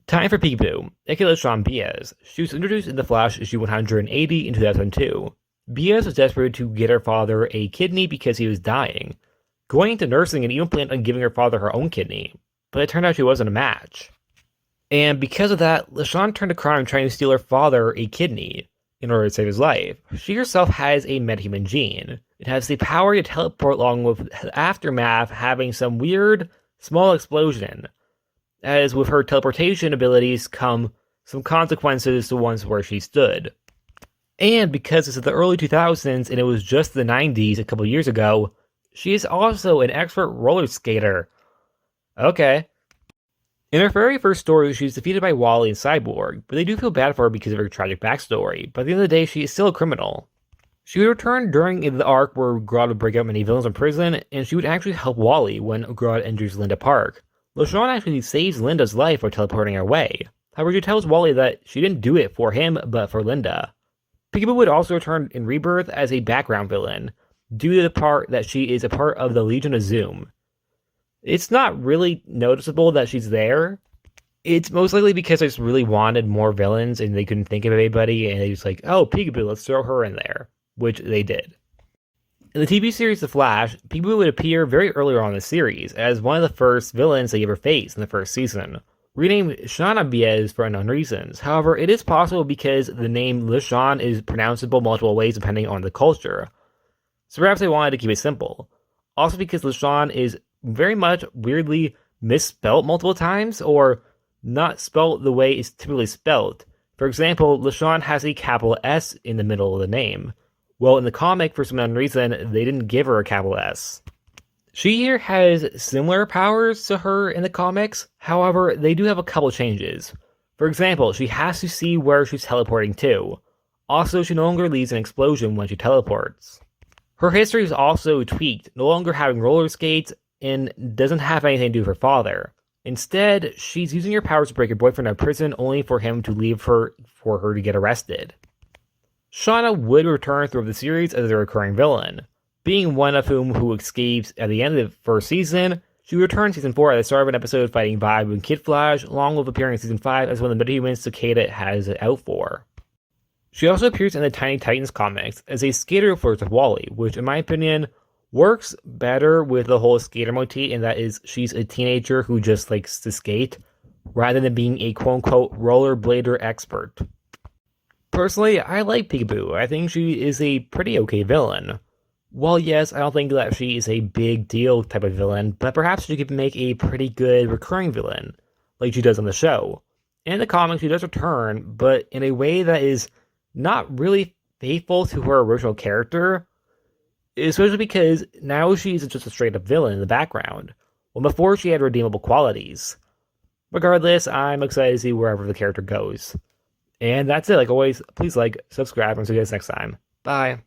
Time for Peekaboo, aka Lashawn Baez. She was introduced in The Flash issue 180 in 2002. Baez was desperate to get her father a kidney because he was dying, going into nursing and even planned on giving her father her own kidney, but it turned out she wasn't a match. And because of that, Lashawn turned to crime trying to steal her father a kidney in order to save his life. She herself has a metahuman gene. It has the power to teleport along with the aftermath having some weird small explosion. As with her teleportation abilities come some consequences to ones where she stood. And because this is the early 2000s and it was just the 90s a couple years ago, she is also an expert roller skater. Okay. In her very first story, she was defeated by Wally and Cyborg, but they do feel bad for her because of her tragic backstory. But at the end of the day, she is still a criminal. She would return during the arc where Grodd would break out many villains in prison, and she would actually help Wally when Grodd injures Linda Park. Lashawn actually saves Linda's life by teleporting her away. However, she tells Wally that she didn't do it for him, but for Linda. Peekaboo would also return in Rebirth as a background villain, due to the part that she is a part of the Legion of Zoom. It's not really noticeable that she's there. It's most likely because they just really wanted more villains and they couldn't think of anybody, and they just like, oh, Peekaboo, let's throw her in there, which they did. In the TV series The Flash, Peekaboo would appear very early on in the series as one of the first villains they ever faced in the first season, renamed Lashawn Baez for unknown reasons. However, it is possible because the name Lashawn is pronounceable multiple ways depending on the culture, so perhaps they wanted to keep it simple. Also because Lashawn is very much weirdly misspelt multiple times, or not spelt the way it's typically spelt. For example, Lashawn has a capital S in the middle of the name. Well, in the comic, for some unknown reason, they didn't give her a capital S. She here has similar powers to her in the comics, however, they do have a couple changes. For example, she has to see where she's teleporting to. Also, she no longer leaves an explosion when she teleports. Her history is also tweaked, no longer having roller skates, and doesn't have anything to do with her father. Instead, she's using her powers to break her boyfriend out of prison only for him to leave her for her to get arrested. Shauna would return throughout the series as a recurring villain, being one of who escapes at the end of the first season. She would return in Season 4 at the start of an episode fighting Vibe and Kid Flash, along with appearing in Season 5 as one of the metahumans Cicada has it out for. She also appears in the Tiny Titans comics as a skater who flirts with Wally, which in my opinion works better with the whole skater motif, and that is she's a teenager who just likes to skate, rather than being a quote-unquote rollerblader expert. Personally, I like Peekaboo. I think she is a pretty okay villain. While yes, I don't think that she is a big deal type of villain, but perhaps she could make a pretty good recurring villain, like she does on the show. In the comics, she does return, but in a way that is not really faithful to her original character, especially because now she's just a straight-up villain in the background, when before she had redeemable qualities. Regardless, I'm excited to see wherever the character goes. And that's it. Like always, please like, subscribe, and see you guys next time. Bye.